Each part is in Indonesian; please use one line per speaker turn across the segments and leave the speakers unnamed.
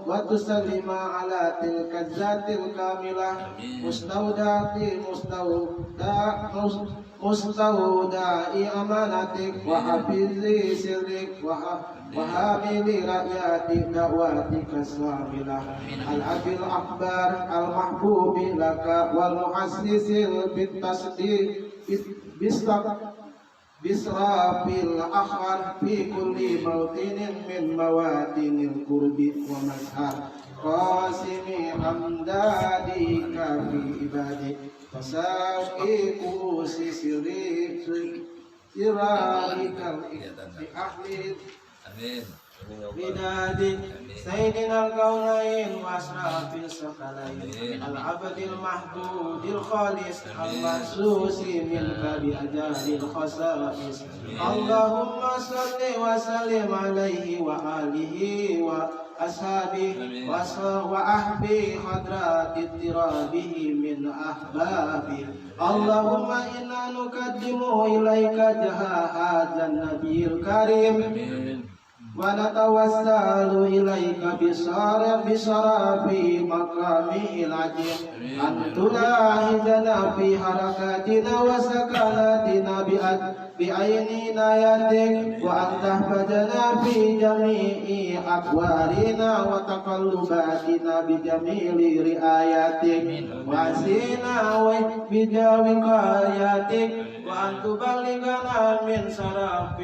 وتسلم على تلك الذات الكاملة مستودع أمانتك وحفظ سرك وحامل رأيات دعواتك الصاملة الأبي الأكبر المحبوب لك والمحسس بالتصديق بإسراف الأخر في كل موطن من مواتن القرب ومسهر قاسم أمدادك في عبادك وساقي كؤوس سرارك بأهل بدادك سيدنا الكونين وأشرف الثقلين العبد المحدود الخالص المحسوس منك بأجال الخصائص اللهم صل وسلم عليه وآله وأصحابه وأحبي حضرات اضطرابه من أحبابه اللهم إنا نقدم إليك جاه هذا النبي الكريم ونتوسل إليك بشرف مقامه العظيم أن تلاحظنا في حركاتنا وسكناتنا بعين عنايتك وأن تحفظنا في جميع أقوالنا وتقلباتنا بجميل رعايتك وأسينا بوقايتك وأن تبلغنا من شرف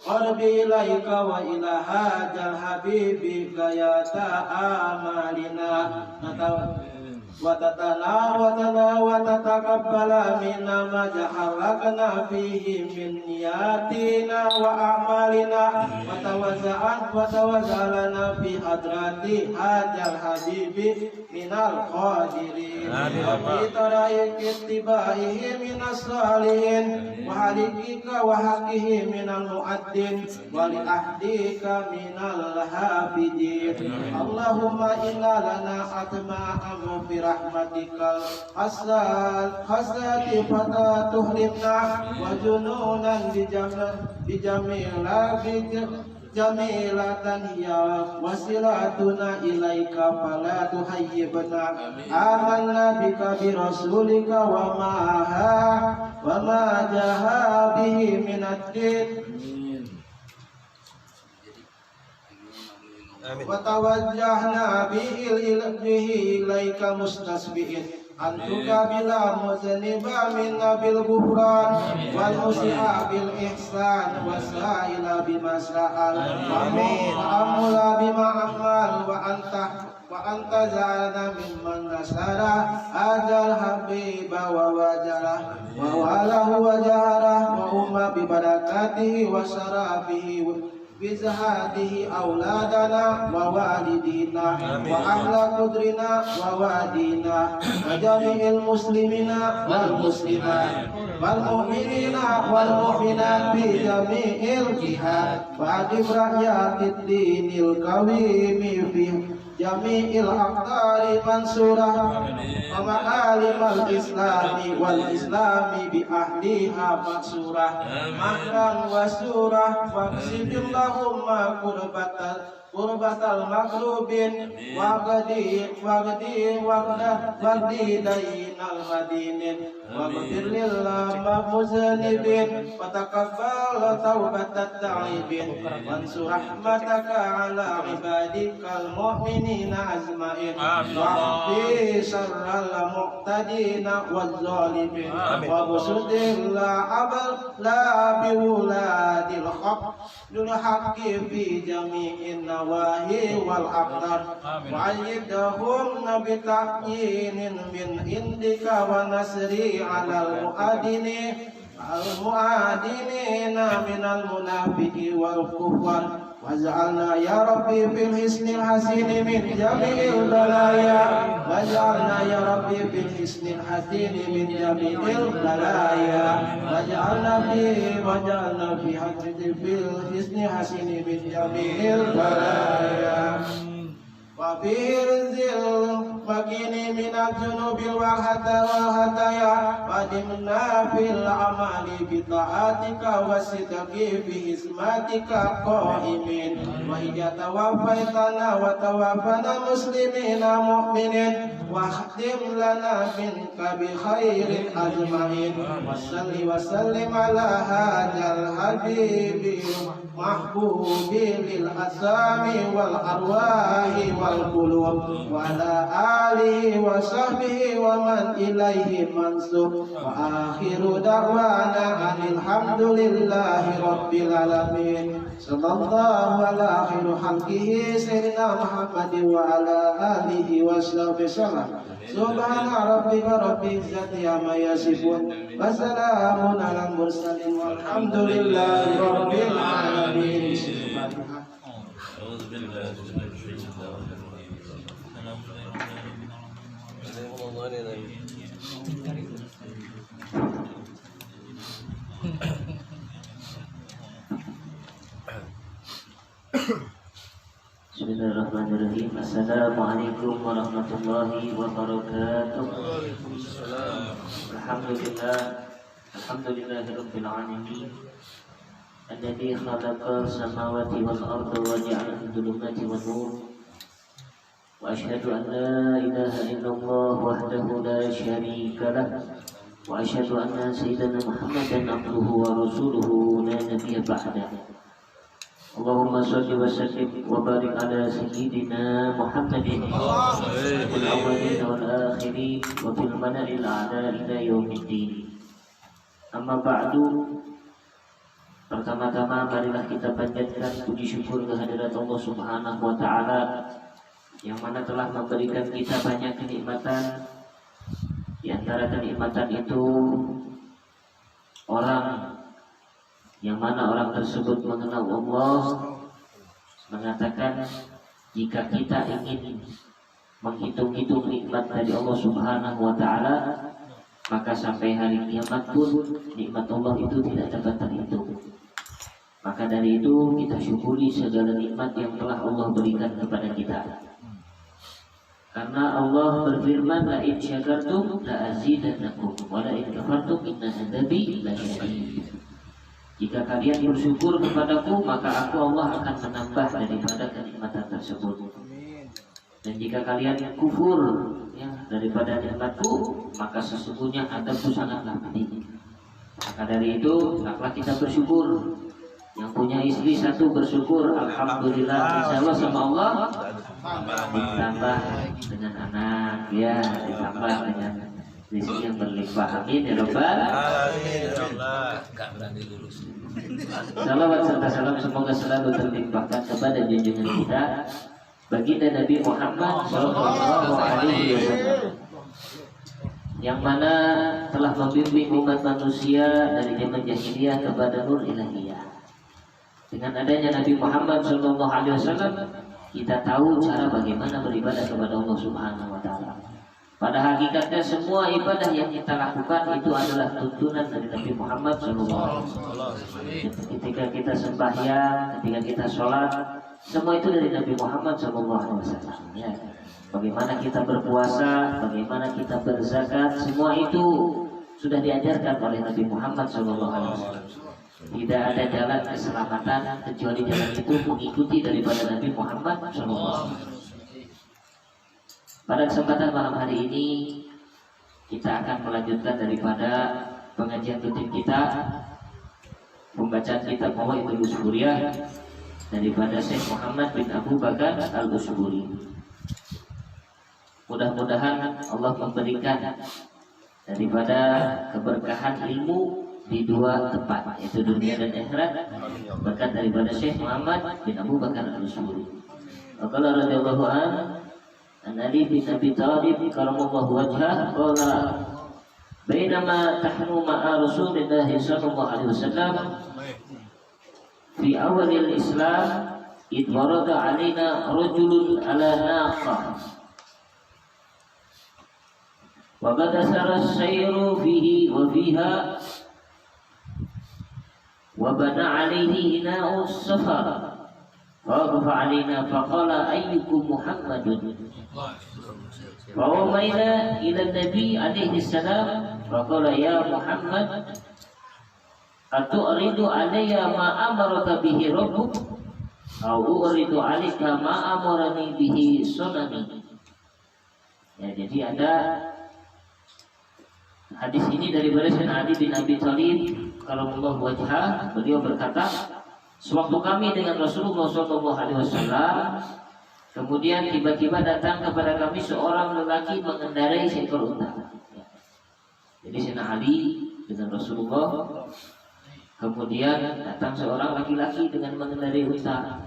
قرب إليك وإلى هذا الحبيب غاية آمالنا وتتقبل منا ما جعلنا فيه من نياتنا وأعمالنا وتوزعنا في حضرة هذا الحبيب من القادرين وفي طريق اتباعه من الصالحين وحقه من المؤدين ولأهديك من الحافظين اللهم إنا لنا أطماع في رحمتك الحسنة فلا تهلكنا وجنونا جميلة هي وصلاتنا إليك فلا تخيبنا آمنا بك برسولك وما جاء به من الدين وتوجهنا به إليك مستسبئين أن تقابل مذنبا منا بالغفران والمسيء بالإحسان والسائل بما سأل وأمل بما أمل وأن تجعلنا ممن نصر هذا الحبيب ووجره ووالاه وجهره وهم ببركاته وشرافه بزهاده أولادنا ووالدينا وأهل قدرنا ووادينا وجميع المسلمين والمسلمات والمؤمنين والمؤمنات في جميع الجهات وأدب رايات الدين القويم في جميع الأقطار منصورة ومعالم الإسلام والإسلام بأهلها منصورة مهرا وسورة واكشف اللهم قربة المغلوبين واغدي دين المدينين واغفر للمذنبين وتقبل توبة التائبين وانصر رحمتك على عبادك المؤمنين أجمعين واحفظ شر المعتدين والظالمين وبسط لا بولاد الحق في جميع النواهي والأقدار وأيدهم بتأيين من عندك ونصر على المعادين من المنافق والكفار واجعلنا يا ربي في الحسن الحسين من جميع البلايا واجعلنا يا ربي في الحسن الحسين من جميع البلايا واجعلنا في الحسن الحسين من جميع البلايا وفيه رزق المكين من الجنوب والهدايا ودمنا في الأعمال بطاعتك والصدق في حسمتك قائمين وإذا توفيتنا وتوفنا مسلمين مؤمنين واختم لنا منك بخير أجمعين وصل وسلم على هذا الحبيب محبوب للأسامي والأرواح والقلوب وعلى آله وصحبه ومن إليه منسوب وآخر دعوانا أن الحمد لله رب العالمين صلى الله على خير خلقه سيدنا محمد وعلى آله وصحبه وسلم سبحان ربك رب العزة عما يصفون وسلام على المرسلين والحمد لله رب العالمين. أعوذ بالله من الشيطان الرجيم.
Bismillahirrahmanirrahim. Assalamualaikum warahmatullahi wabarakatuh. Alhamdulillahirabbil alamin. Alladzi khalaqas samawati wal arda wa ja'ala adh-dhulumati wan nur. Wa asyhadu an la ilaha illallah wahdahu la syarika lah. Wa asyhadu anna sayyidana Muhammadan abduhu wa rasuluhu la nabiyya ba'dahu. Allahumma sholli wa sallim wa barik ala sayyidina Muhammadin fil awwalin wal akhirin wa fil mala'il a'la ila yaumiddin. Amma ba'du. Pertama-tama marilah kita panjatkan puji syukur kehadirat Allah Subhanahu wa taala yang mana telah memberikan kita banyak kenikmatan. Di antara kenikmatan itu orang yang mana orang tersebut mengenal Allah, mengatakan jika kita ingin menghitung-hitung nikmat dari Allah Subhanahu wa taala, maka sampai hari kiamat pun nikmat Allah itu tidak dapat terhitung. Maka dari itu kita syukuri segala nikmat yang telah Allah berikan kepada kita. Karena Allah berfirman, la in syakartum la azidannakum wa la in kafartum inna adzabi lasyadid. Jika kalian bersyukur kepadaku, maka aku Allah akan menambah daripada kenikmatan tersebut. Dan jika kalian kufur daripada nikmatku, maka sesungguhnya adabku sangatlah pedih. Maka dari itu, hendaklah kita bersyukur. Yang punya istri satu bersyukur, alhamdulillah, insya Allah sama Allah, ditambah dengan anak, ya, ditambah dengan rezeki yang berlimpah. Amin ya Rabbal alamin. Enggak berani lurus. Salawat serta salam semoga selalu terlimpahkan kepada junjungan kita baginda Nabi Muhammad sallallahu alaihi wasallam, yang mana telah membimbing umat manusia dari zaman jahiliyah kepada nur ilahiyah. Dengan adanya Nabi Muhammad sallallahu alaihi wasallam, kita tahu cara bagaimana beribadah kepada Allah Subhanahu wa taala. Pada hakikatnya semua ibadah yang kita lakukan itu adalah tuntunan dari Nabi Muhammad SAW. Ketika kita sembahyang, ketika kita sholat, semua itu dari Nabi Muhammad SAW. Ya. Bagaimana kita berpuasa, bagaimana kita berzakat, semua itu sudah diajarkan oleh Nabi Muhammad SAW. Tidak ada jalan keselamatan kecuali jalan itu mengikuti daripada Nabi Muhammad SAW. Pada kesempatan malam hari ini kita akan melanjutkan daripada pengajian rutin kita, pembacaan kitab Mawaidul Usburiyah daripada Syekh Muhammad bin Abu Bakar Al-Usburi. Mudah-mudahan Allah memberikan daripada keberkahan ilmu di dua tempat, yaitu dunia dan akhirat, berkat daripada Syekh Muhammad bin Abu Bakar Al-Usburi. Qala radhiyallahu anhu an Ali bin Abi Thalib karamallahu wajhah qala bainama tahnu ma'a Rasulillah sallallahu alaihi wasallam fi awalil Islam id warada alaina rajulun ala naqah wa bada sara sayru fihi wa fiha wa bana alaihi ina'u safar وقف علينا فقال أيكم محمد فومينا إلى النبي عليه السلام فقال يا محمد أتعرض علي ما أمرك به ربك أو أعرض عليك ما أمرني به sunani. Ya, jadi ada hadis ini dari Sayyidina Ali bin Abi Thalib karramallahu wajhah, beliau berkata, sewaktu kami dengan Rasulullah SAW, kemudian tiba-tiba datang kepada kami seorang lelaki mengendarai seekor unta. Jadi Sayyidina Ali dengan Rasulullah, kemudian datang seorang laki-laki dengan mengendarai unta.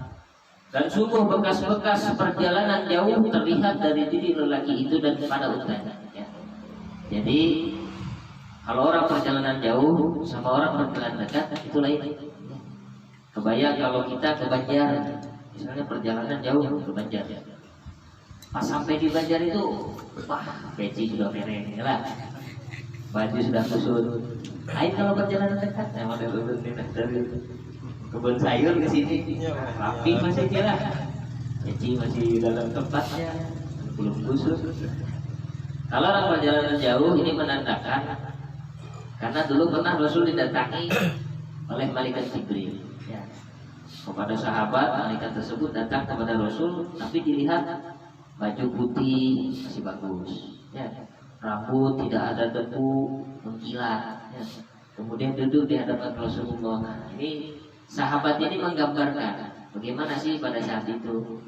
Dan sungguh bekas-bekas perjalanan jauh terlihat dari diri lelaki itu dan pada untanya. Ya. Jadi kalau orang perjalanan jauh sama orang perjalanan dekat itu lain. Kebayang kalau kita ke Banjar, misalnya perjalanan jauh ke Banjar. Pas sampai di Banjar itu, wah, peci sudah mereng, lah. Baju sudah kusut. Lain kalau perjalanan dekat, emang dari kebun sayur ke sini, rapi masih cerah, peci masih dalam tempatnya, belum kusut. Kalau orang perjalanan jauh ini menandakan, karena dulu pernah Rasul didatangi oleh malaikat Jibril. Ya. Kepada sahabat, malaikat tersebut datang kepada Rasul, tapi dilihat baju putih masih bagus, ya. Rambut tidak ada debu mengkilat. Ya. Kemudian duduk di hadapan Rasulullah. Nah, ini sahabat ini menggambarkan bagaimana sih pada saat itu.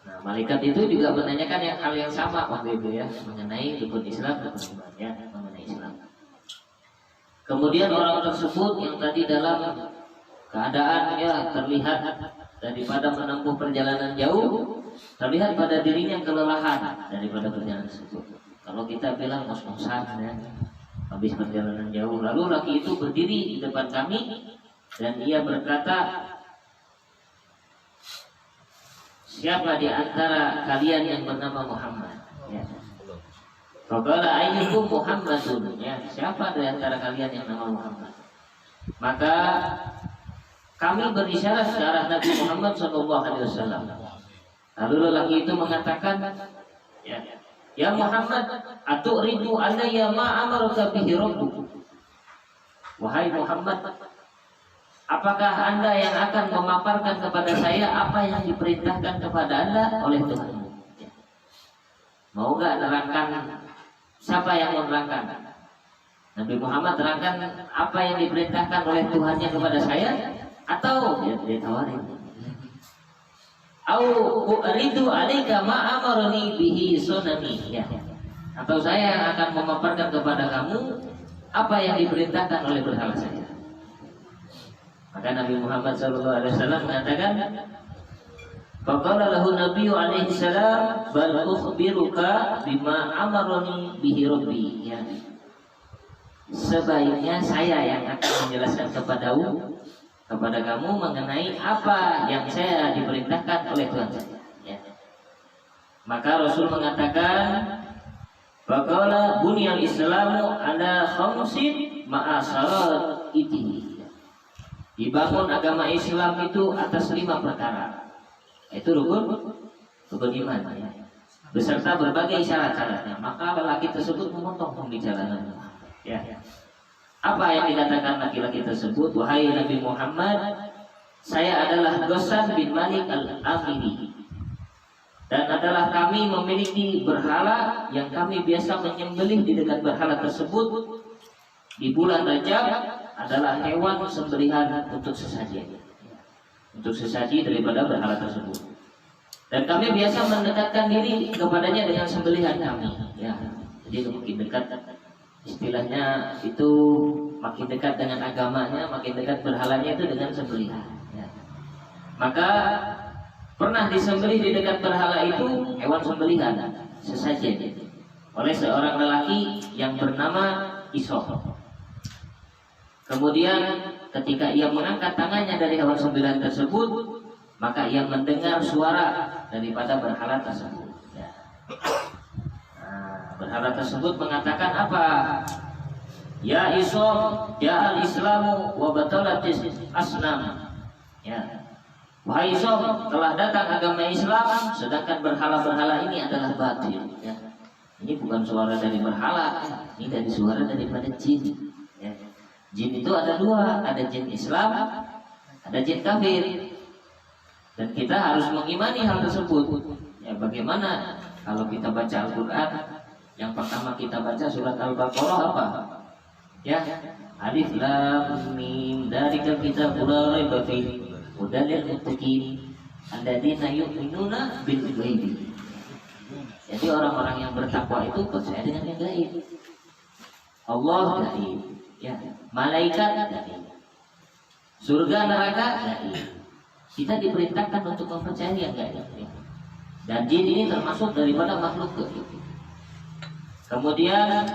Nah, malaikat itu juga menanyakan hal yang sama waktu itu ya, mengenai rukun Islam dan iman, ya, mengenai Islam. Kemudian orang tersebut yang tadi dalam keadaan ya terlihat daripada menempuh perjalanan jauh, terlihat pada dirinya kelelahan daripada perjalanan tersebut. Kalau kita bilang ngos-ngosan ya, habis perjalanan jauh, lalu laki itu berdiri di depan kami dan ia berkata, siapa di antara kalian yang bernama Muhammad? Ya. Faqala ayyukum Muhammadun, ya, siapa di antara kalian yang nama Muhammad? Maka kami berisyarat ke arah Nabi Muhammad SAW. Lalu lelaki itu mengatakan, ya Muhammad, atu'ridu alayya ma amaraka bihi rabbuk. Wahai Muhammad, apakah Anda yang akan memaparkan kepada saya apa yang diperintahkan kepada Anda oleh Tuhanmu? Mau gak terangkan? Siapa yang menerangkan? Nabi Muhammad terangkan apa yang diperintahkan oleh Tuhannya kepada saya, atau dia tawarin, au uridu alaika ma amarani bihi sunani, ya, atau saya yang akan memaparkan kepada kamu apa yang diperintahkan oleh berhala saya. Maka Nabi Muhammad SAW mengatakan, faqala lahu Nabi alaihi salam, bal ukhbiruka bima amarani bihi rabbi, ya. Sebaiknya saya yang akan menjelaskan kepada kamu mengenai apa yang saya diperintahkan oleh Tuhan saya. Ya. Maka Rasul mengatakan, faqala bunyal islamu ala khamsin ma'a sharaitihi. Dibangun agama Islam itu atas 5 perkara. Itu rukun iman, ya, beserta berbagai syarat-syaratnya. Maka lelaki tersebut memotong pembicaraannya. Ya. Apa yang dikatakan laki-laki tersebut? Wahai Nabi Muhammad, saya adalah Ghassan bin Malik al-Amiri, dan adalah kami memiliki berhala yang kami biasa menyembelih di dekat berhala tersebut. Di bulan Rajab adalah hewan sembelihan untuk sesaji, daripada berhala tersebut. Dan kami biasa mendekatkan diri kepadanya dengan sembelihan kami. Ya, jadi makin dekat, istilahnya itu makin dekat dengan agamanya, makin dekat berhalanya itu dengan sembelihan. Ya. Maka pernah disembelih di dekat berhala itu hewan sembelihan sesaji oleh seorang lelaki yang bernama Isoh. Kemudian ketika ia mengangkat tangannya dari hewan sembelihan tersebut, maka ia mendengar suara daripada berhala tersebut. Ya. Nah, berhala tersebut mengatakan apa? Ya Isoh, ya al-Islamu wa batalatis asnam. Ya. Wahai Som, telah datang agama Islam, sedangkan berhala-berhala ini adalah batil. Ya. Ini bukan suara dari berhala, ini dari suara daripada jin. Ya. Jin itu ada dua, ada jin Islam, ada jin kafir. Dan kita harus mengimani hal tersebut. Ya, bagaimana kalau kita baca Al-Quran, yang pertama kita baca surat Al-Baqarah apa? Ya, Alif Lam Mim, dzalika kitabul la raiba fihi hudan lil muttaqin alladzina yu'minuna bil ghaib. Jadi orang-orang yang bertakwa itu percaya dengan yang gaib. Allah gaib, ya, malaikat gaib, surga neraka gaib. Kita diperintahkan untuk mempercayai yang gaib. Ya. Dan jin ini termasuk daripada makhluk gaib. Kemudian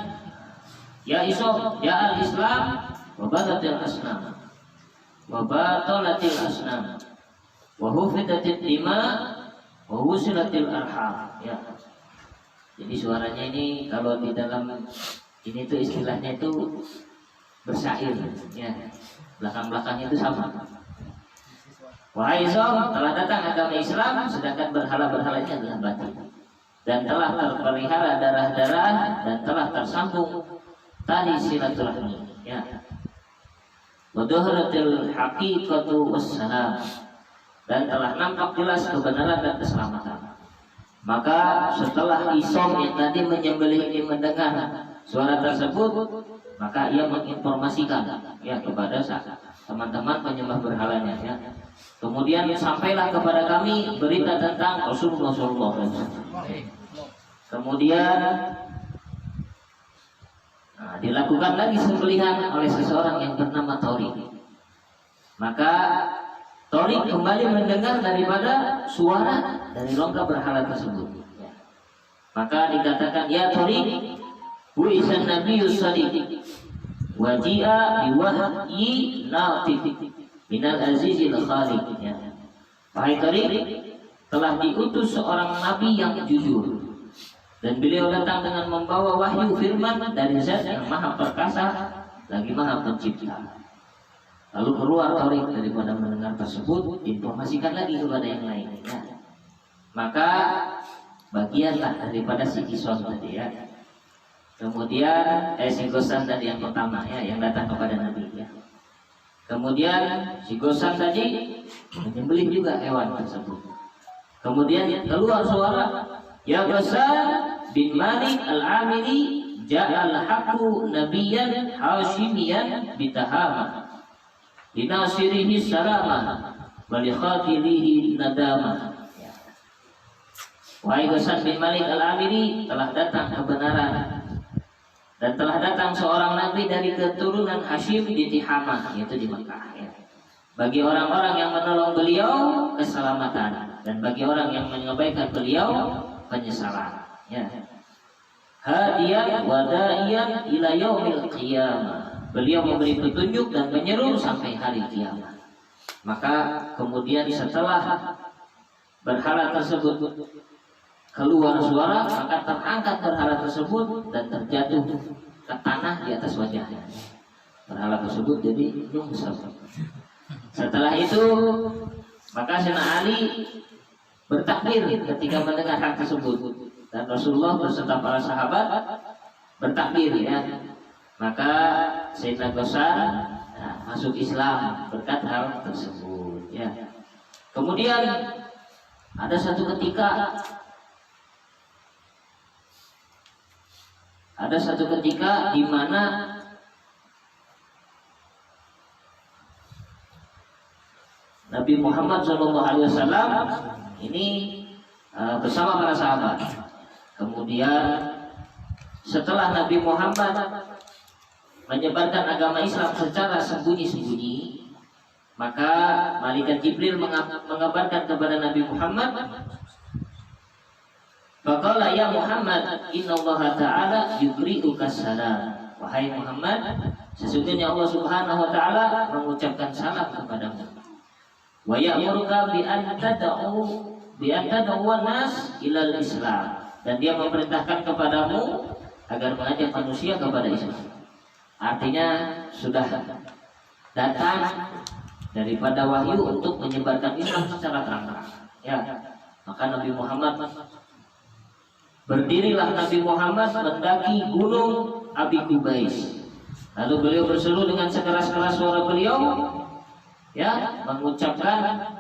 ya Isom, ya al-Islam wa badatil asnam wa batalatil asnam wa hufidatil dima wa wusilatil arham. Ya. Jadi suaranya ini kalau di dalam ini tuh istilahnya itu bersyair, ya. Belakang-belakangnya itu sama. Wahai Isom, telah datang agama Islam, sedangkan berhala-berhalanya adalah batil. Dan telah terpelihara darah-darah dan telah tersambung tali silaturahmi. Ya. Wadhaharatil haqiqatu wassalam. Dan telah nampak jelas kebenaran dan keselamatan. Maka setelah Isom yang tadi menyembelih ini mendengar suara tersebut, maka ia menginformasikan ya kepada teman-teman penyembah berhalanya. Ya. Kemudian sampailah kepada kami berita tentang Rasulullah SAW. Kemudian dilakukan lagi sembelihan oleh seseorang yang bernama Torik. Maka Torik kembali mendengar daripada suara dari rongga berhala tersebut. Maka dikatakan, ya Torik, bu'isan Nabiyyus Shadiq waji'a biwahyi natif minal azizil khaliq. Ya. Wahai Torik, telah diutus seorang nabi yang jujur, dan beliau datang dengan membawa wahyu firman dari Zat yang maha perkasa lagi maha pencipta. Lalu keluar Torik daripada mendengar tersebut, informasikan lagi kepada yang lain. Ya. Maka bagianlah daripada si Isom tadi, ya. Kemudian si Gosan tadi yang pertama, ya, yang datang kepada Nabi. Ya. Kemudian si Gosan tadi menyembelih juga hewan tersebut. Kemudian keluar suara, ya Gosan bin Malik al-Amili ja'al haqqu nabiyyan hashimiyan bitahama linasirihi salama walikhatilihi nadama. Wahai Gosan bin Malik al-Amili, telah datang kebenaran dan telah datang seorang nabi dari keturunan Hashim di Tihamah, yaitu di Mekah. Ya. Bagi orang-orang yang menolong beliau keselamatan, dan bagi orang yang mengabaikan beliau penyesalan. Ya. Hadiyan wa da'iyan ila yaumil qiyamah. Beliau memberi petunjuk dan menyeru sampai hari kiamat. Maka kemudian setelah berhala tersebut keluar suara, maka terangkat berhala tersebut dan terjatuh ke tanah di atas wajahnya. Berhala tersebut jadi nyungsep. Setelah itu, maka Sayyidina Ali bertakbir ketika mendengar hal tersebut, dan Rasulullah beserta para sahabat bertakbir, ya. Maka Sayyidina Gosan masuk Islam berkat hal tersebut. Ya. Kemudian ada satu ketika di mana Nabi Muhammad SAW ini bersama para sahabat. Kemudian setelah Nabi Muhammad menyebarkan agama Islam secara sembunyi-sembunyi, maka malaikat Jibril mengabarkan kepada Nabi Muhammad, faqala ya Muhammad, innallaha ta'ala yubri'uka salam. Wahai Muhammad, sesungguhnya Allah Subhanahu wa taala mengucapkan salam kepadamu. Wa ya'muruka bi an tad'u nas ilal Islam. Dan dia memerintahkan kepadamu agar mengajak manusia kepada Islam. Artinya sudah datang daripada wahyu untuk menyebarkan Islam secara terang-terang. Ya, maka Nabi Muhammad berdirilah Nabi Muhammad mendaki gunung Abi Qubais. Lalu beliau berseru dengan sekeras-keras suara beliau, ya, mengucapkan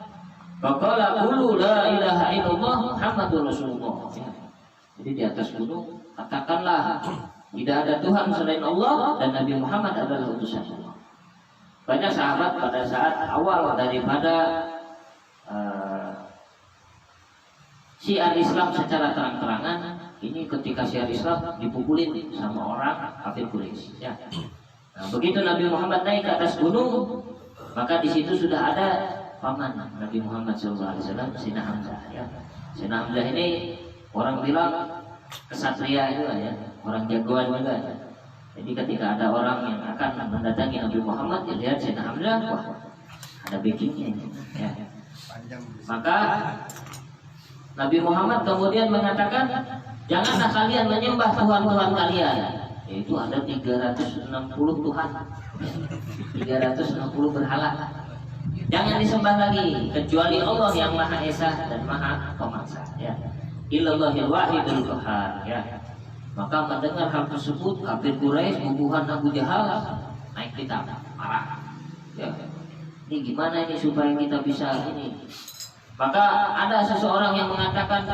Baqala qulu la ilaha illallah Muhammadur Rasulullah. Ya. Jadi di atas gunung katakanlah tidak ada Tuhan selain Allah dan Nabi Muhammad adalah utusan Allah. Banyak sahabat pada saat awal daripada syiar Islam secara terang-terangan, ini ketika syiar Islam dipukulin sama orang kafir Quraisy. Ya. Nah, begitu Nabi Muhammad naik ke atas gunung, maka di situ sudah ada paman Nabi Muhammad SAW, Sayyidina Hamzah. Ya. Sayyidina Hamzah ini orang bilang kesatria juga, ya, orang jagoan juga. Ya. Jadi ketika ada orang yang akan mendatangi Nabi Muhammad, dia lihat Sayyidina Hamzah, wah, ada backingnya. Ya. Maka Nabi Muhammad kemudian mengatakan, janganlah kalian menyembah Tuhan-Tuhan kalian. Yaitu ada 360 Tuhan, 360 berhala. Jangan disembah lagi kecuali Allah yang Maha Esa dan Maha Pemaksa. Ya. Illallahil wahidul qahhar. Ya. Maka mendengar hal tersebut, kafir Quraisy, bubuhan Abu Jahal naik pitam, marah. Ya. Ini gimana ini supaya kita bisa ini? Maka ada seseorang yang mengatakan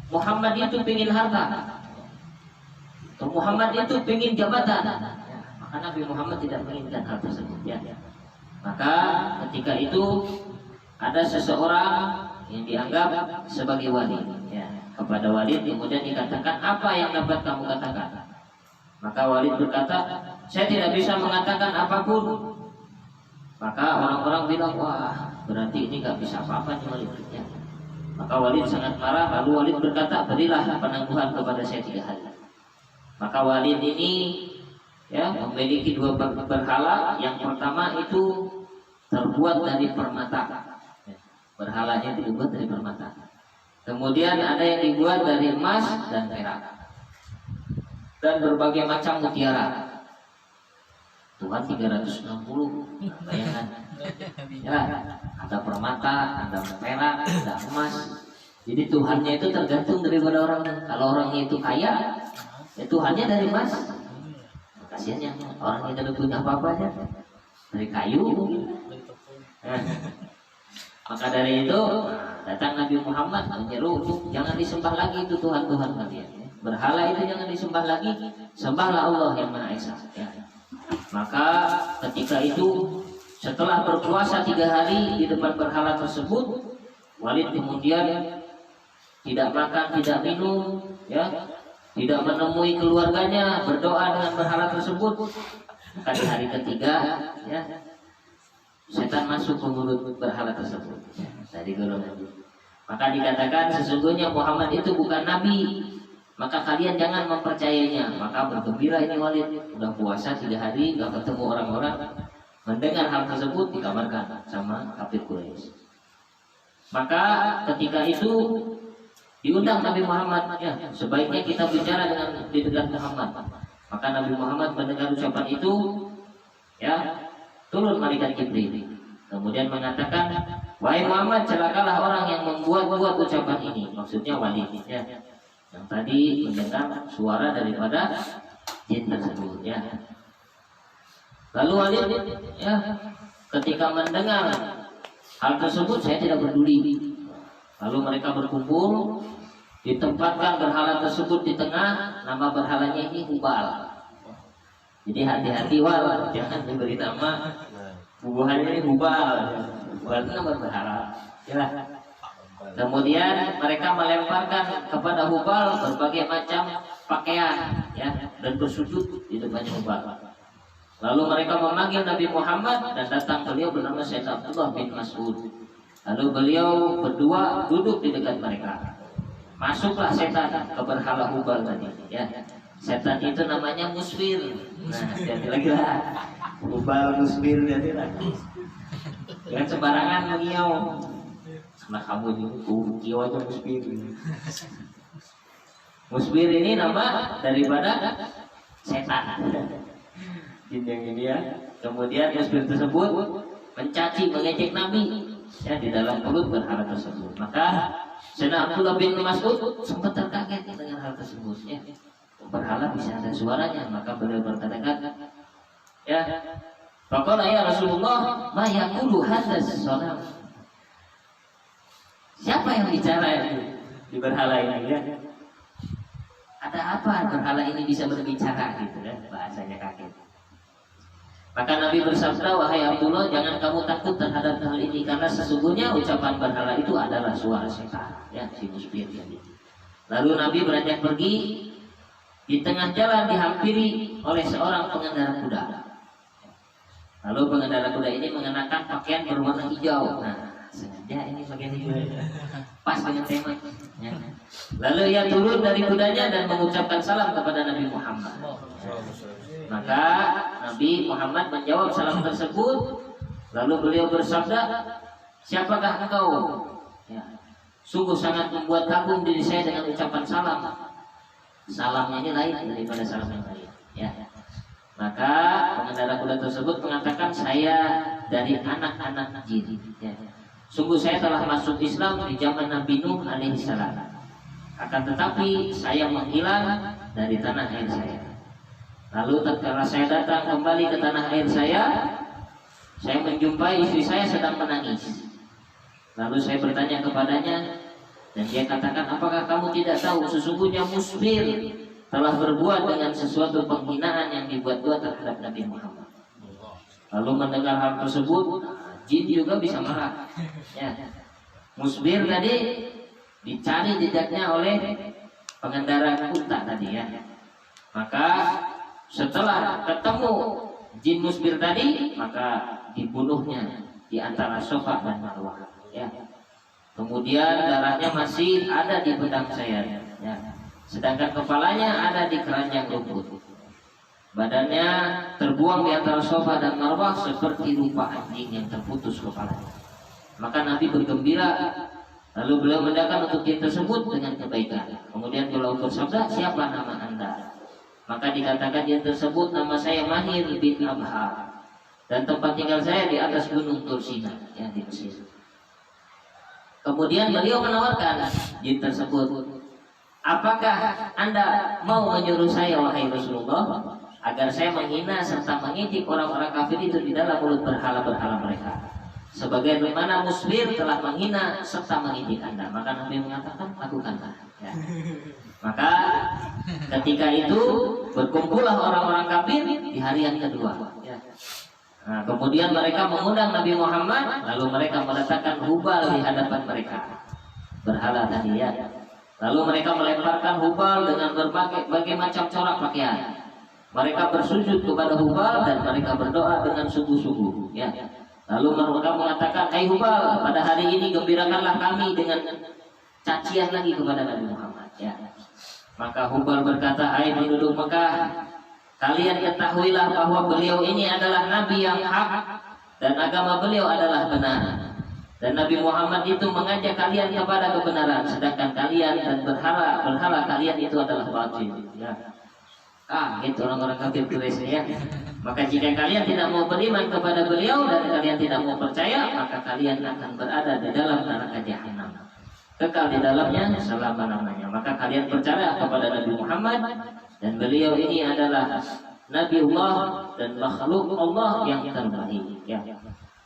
Muhammad itu pingin harta, Muhammad itu pingin jabatan. Ya, maka Nabi Muhammad tidak menginginkan hal tersebut. Ya. Maka ketika itu ada seseorang yang dianggap sebagai wali. Ya. Kepada Walid kemudian dikatakan, apa yang dapat kamu katakan? Maka Walid berkata, saya tidak bisa mengatakan apapun. Maka orang-orang bilang, wah, berarti ini gak bisa apa-apa nih Walid. Ya. Maka Walid sangat marah. Lalu Walid berkata, berilah penangguhan kepada saya 3 hari. Maka Walid ini, ya, memiliki 2 berhala. Yang pertama itu terbuat dari permata. Berhalanya dibuat dari permata. Kemudian ada yang dibuat dari emas dan perak dan berbagai macam mutiara. Tuhan 360, bayangkan. Ya, ada permata, ada perak, ada emas. Jadi Tuhannya itu tergantung daripada orangnya. Kalau orangnya itu kaya, ya Tuhannya dari emas. Kasiannya orang yang tidak punya apa-apa aja dari kayu. Maka dari itu datang Nabi Muhammad menyeru untuk jangan disembah lagi itu Tuhan-Tuhan kalian. Berhala itu jangan disembah lagi, sembahlah Allah yang Maha Esa. Ya. Maka ketika itu setelah berpuasa 3 hari di depan berhala tersebut, Walid kemudian tidak makan, tidak minum, ya, tidak menemui keluarganya, berdoa dengan berhala tersebut. Maka di hari ketiga, ya, setan masuk ke mulut berhala tersebut. Ya, dari golongan. Maka dikatakan sesungguhnya Muhammad itu bukan nabi, maka kalian jangan mempercayainya. Maka bergembira ini Walid, udah puasa 3 hari gak ketemu orang-orang. Mendengar hal tersebut dikabarkan sama kafir Quraisy. Maka ketika itu diundang Nabi Muhammad, ya, sebaiknya kita bicara dengan di dekat Muhammad. Maka Nabi Muhammad mendengar ucapan itu, ya, turun malaikat Jibril. Kemudian mengatakan, wahai Muhammad, celakalah orang yang membuat-buat ucapan ini. Maksudnya Walid, ya, yang tadi mendengar suara daripada jin tersebut. Ya. Lalu Walid, ya, ketika mendengar hal tersebut, saya tidak peduli. Lalu mereka berkumpul, ditempatkan berhala tersebut di tengah. Nama berhalanya ini Hubal. Jadi hati-hati Wal, jangan diberi nama bubuhannya ini Hubal. Hubal itu nama berhala. Ya. Kemudian mereka melemparkan kepada Hubal berbagai macam pakaian, ya, dan bersujud di depannya Hubal. Lalu mereka memanggil Nabi Muhammad dan datang beliau bernama Syekh Abdullah bin Mas'ud. Lalu beliau berdua duduk di dekat mereka. Masuklah setan ke berhala Hubal tadi, ya. Setan itu namanya Musfir. Nah, jadi lagi lah. Hubal Musfir jadi lagi. Jangan sembarangan mengiau. Sama kamu juga kiau aja Musfir. Musfir ini nama daripada setan. Jin yang ini, ya. Kemudian Musfir tersebut mencaci, mengejek Nabi ya di dalam perut berhala tersebut. Maka Sayyidina Abdullah bin Mas'ud sempat terkaget dengan hal tersebut ya. Berhala bisa ada suaranya, maka beliau berkata-kata ya, faqala ya Rasulullah ma yaqulu hadzal sanam. Siapa yang bicara itu di berhala ini ya? Ada apa berhala ini bisa berbicara gitu kan, bahasanya kaget. Maka Nabi bersabda, wahai Abdullah, jangan kamu takut terhadap hal ini, karena sesungguhnya ucapan berhala itu adalah suara setan ya, si musbir tadi. Lalu Nabi beranjak pergi. Di tengah jalan dihampiri oleh seorang pengendara kuda. Lalu pengendara kuda ini mengenakan pakaian berwarna hijau. Nah, sengaja ini pakaian hijau pas dengan tema ya. Lalu ia turun dari kudanya dan mengucapkan salam kepada Nabi Muhammad. Maka Nabi Muhammad menjawab salam tersebut. Lalu beliau bersabda, siapakah engkau? Ya. Sungguh sangat membuat kagum diri saya dengan ucapan salam. Salamnya ini lain daripada salam yang lain ya. Maka pengendara kuda tersebut mengatakan, saya dari anak-anak jin ya. Sungguh saya telah masuk Islam di zaman Nabi Nuh alaihissalam. Akan tetapi saya menghilang dari tanah air saya. Lalu tatkala saya datang kembali ke tanah air saya menjumpai istri saya sedang menangis. Lalu saya bertanya kepadanya, dan dia katakan, apakah kamu tidak tahu sesungguhnya musbir telah berbuat dengan sesuatu penghinaan yang dibuat-buat terhadap Nabi Muhammad. Lalu mendengar hal tersebut, jin juga bisa marah ya. Musbir tadi dicari jejaknya oleh pengendara unta tadi ya. Maka setelah ketemu jin musbir tadi, maka dibunuhnya di antara Safa dan Marwah ya. Kemudian darahnya masih ada di pedang saya ya. Sedangkan kepalanya ada di keranjang rumput. Badannya terbuang di antara Safa dan Marwah seperti rupa anjing yang terputus kepalanya. Maka Nabi bergembira. Lalu beliau mendakan untuk jin tersebut dengan kebaikan. Kemudian beliau bersabda, siapa nama anda? Maka dikatakan jin tersebut, nama saya Mahir bin Abha, dan tempat tinggal saya di atas gunung Tursina yang di Mesir. Kemudian beliau menawarkan jin tersebut, apakah anda mau menyuruh saya wahai Rasulullah agar saya menghina serta mengejek orang-orang kafir itu di dalam mulut berhala-berhala mereka, sebagaimana musbir telah menghina serta mengejek anda? Maka Nabi mengatakan, lakukanlah ya. Maka ketika itu berkumpullah orang-orang kafir di hari yang kedua ya. Nah, kemudian mereka mengundang Nabi Muhammad, lalu mereka meletakkan hubal di hadapan mereka, berhala tadi ya. Lalu mereka melemparkan hubal dengan berbagai macam corak pakaian. Mereka bersujud kepada hubal dan mereka berdoa dengan sungguh-sungguh ya. Lalu mereka mengatakan, hai hubal, pada hari ini gembirakanlah kami dengan cacian lagi kepada Nabi Muhammad ya. Maka hubal berkata, hai penduduk Mekah, kalian ketahuilah bahwa beliau ini adalah Nabi yang hak dan agama beliau adalah benar. Dan Nabi Muhammad itu mengajak kalian kepada kebenaran, sedangkan kalian dan berhala kalian itu adalah batil. Ya. Itu orang-orang kafir Quraisy ya. Maka jika kalian tidak mau beriman kepada beliau dan kalian tidak mau percaya, maka kalian akan berada di dalam neraka jahanam, kekal di dalamnya selama-lamanya. Maka kalian percaya kepada Nabi Muhammad, dan beliau ini adalah Nabi Allah dan makhluk Allah yang terbaik ya.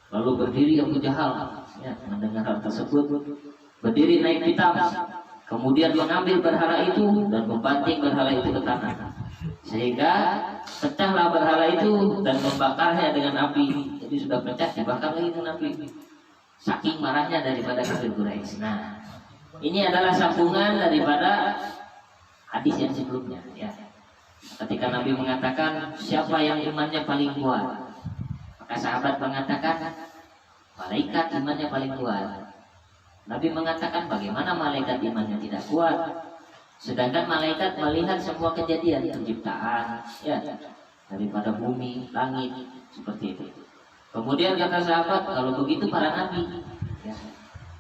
Lalu berdiri Abu Jahal ya, mendengar hal tersebut, berdiri naik pitam, kemudian mengambil berhala itu dan membanting berhala itu ke tanah, sehingga pecahlah berhala itu dan membakarnya dengan api. Jadi sudah pecah, dibakar lagi dengan api, saking marahnya daripada kafir Quraisy. Nah, ini adalah sambungan daripada hadis yang sebelumnya ya. Ketika Nabi mengatakan siapa yang imannya paling kuat, maka sahabat mengatakan malaikat imannya paling kuat. Nabi mengatakan bagaimana malaikat imannya tidak kuat, sedangkan malaikat melihat semua kejadian penciptaan ya, daripada bumi, langit, seperti itu. Kemudian kata sahabat, kalau begitu para nabi ya.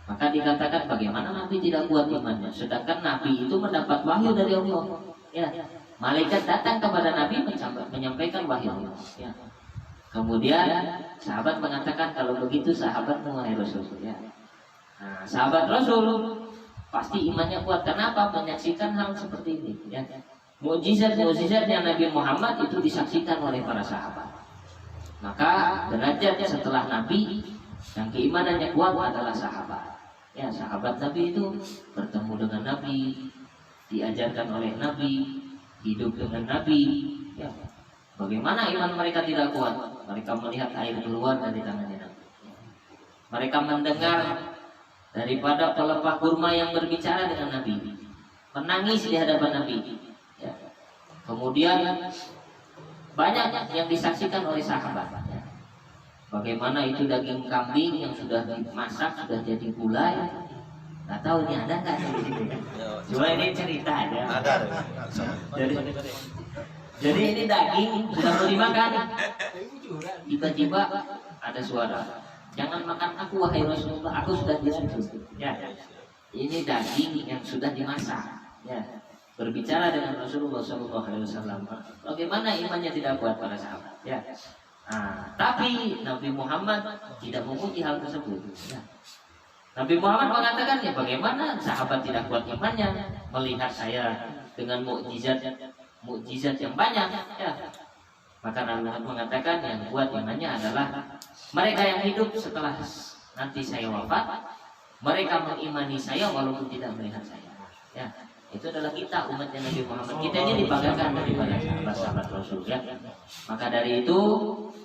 Maka dikatakan bagaimana Nabi tidak kuat imannya, sedangkan Nabi itu mendapat wahyu dari Allah ya. Malaikat datang kepada Nabi menyampaikan wahyu Allah ya. Kemudian sahabat mengatakan, kalau begitu sahabatmu wahai Rasul. Ya. Nah, sahabat Rasul pasti imannya kuat. Kenapa? Menyaksikan hal seperti ini. Ya. Mukjizat-mukjizatnya Nabi Muhammad itu disaksikan oleh para sahabat. Maka derajat setelah Nabi yang keimanannya kuat adalah sahabat. Ya, sahabat Nabi itu bertemu dengan Nabi, diajarkan oleh Nabi, hidup dengan Nabi. Ya. Bagaimana iman mereka tidak kuat? Mereka melihat air keluar dari tangannya Nabi. Mereka mendengar daripada pelepah kurma yang berbicara dengan Nabi, menangis di hadapan Nabi. Ya. Kemudian banyak yang disaksikan oleh sahabat. Ya. Bagaimana itu daging kambing yang sudah dimasak, sudah jadi gulai. Nggak tahu ini ada nggak? Cuma ini cerita aja.
Ada.
Jadi ini daging sudah mau dimakan. Tiba-tiba ada suara, jangan makan aku wahai Rasulullah, aku sudah disuruh. Ya. Ini daging yang sudah dimasak. Ya. Berbicara dengan Rasulullah SAW. Bagaimana imannya tidak kuat para sahabat. Ya. Nah, tapi Nabi Muhammad tidak memuji hal tersebut. Ya. Nabi Muhammad mengatakan, ya bagaimana sahabat tidak kuat imannya melihat saya dengan mukjizat yang banyak. Ya. Maka Nabi Muhammad mengatakan yang kuat imannya adalah mereka yang hidup setelah nanti saya wafat, mereka mengimani saya walaupun tidak melihat saya. Ya. Itu adalah kita umatnya Nabi Muhammad. Kita ini dibanggakan daripada sahabat-sahabat Rasul. Ya. Maka dari itu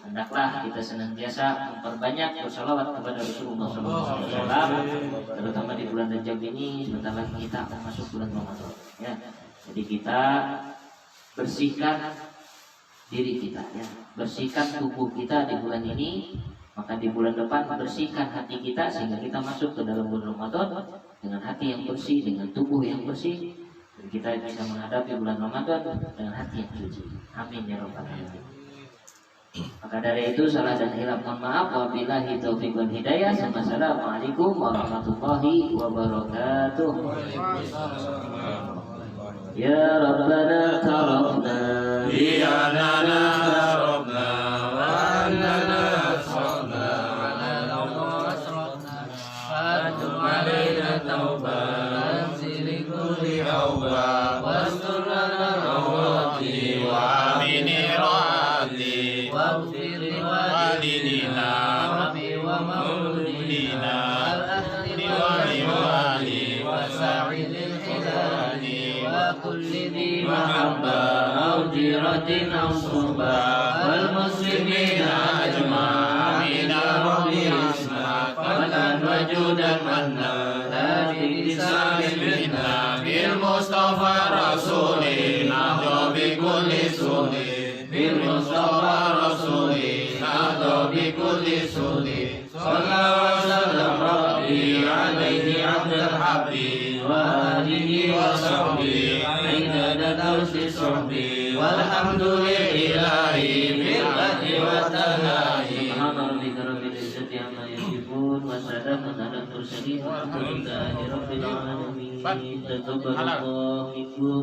hendaklah kita senantiasa memperbanyak bersalawat kepada Rasulullah SAW, terutama di bulan Rajab ini. Sebentar lagi kita akan masuk bulan Ramadan. Ya. Jadi kita bersihkan diri kita, ya. Bersihkan tubuh kita di bulan ini. Maka di bulan depan bersihkan hati kita sehingga kita masuk ke dalam bulan Ramadan dengan hati yang bersih, dengan tubuh yang bersih, dan kita bisa menghadapi bulan Ramadan dengan hati yang suci. Amin ya rabbal alamin. Maka dari itu salah dan hilaf mohon maaf. Wabillahi taufiq wal hidayah. Assalamualaikum warahmatullahi wabarakatuh. Ya Rabbana tarafna
bi anana tarafna wa annana asrafna ala asrafna fatum alaina tauban anzili kulli awba wastur lana rawati wa amini ra'ati waghfir li walidina rabbi wa mawlidina al-ahli wal-wali wa sa'idil hilali كل ذي محبة أو جيرة أو صحبة والمسلمين أجمعين ربي اسمك فضلا وجودا منا لا باكتساب منا بالمصطفى رسولي نهضى بكل سوء بالمصطفى رسولي نهضى بكل سوء صلى وسلم ربي عليه عبد الحق وآله وصحبه عند درس صحبه والحمد لله بالغد والتناهي
سبحان ربك رب العزة عما يصفون وسلام على المرسلين والحمد لله رب العالمين. تقبل الله منكم.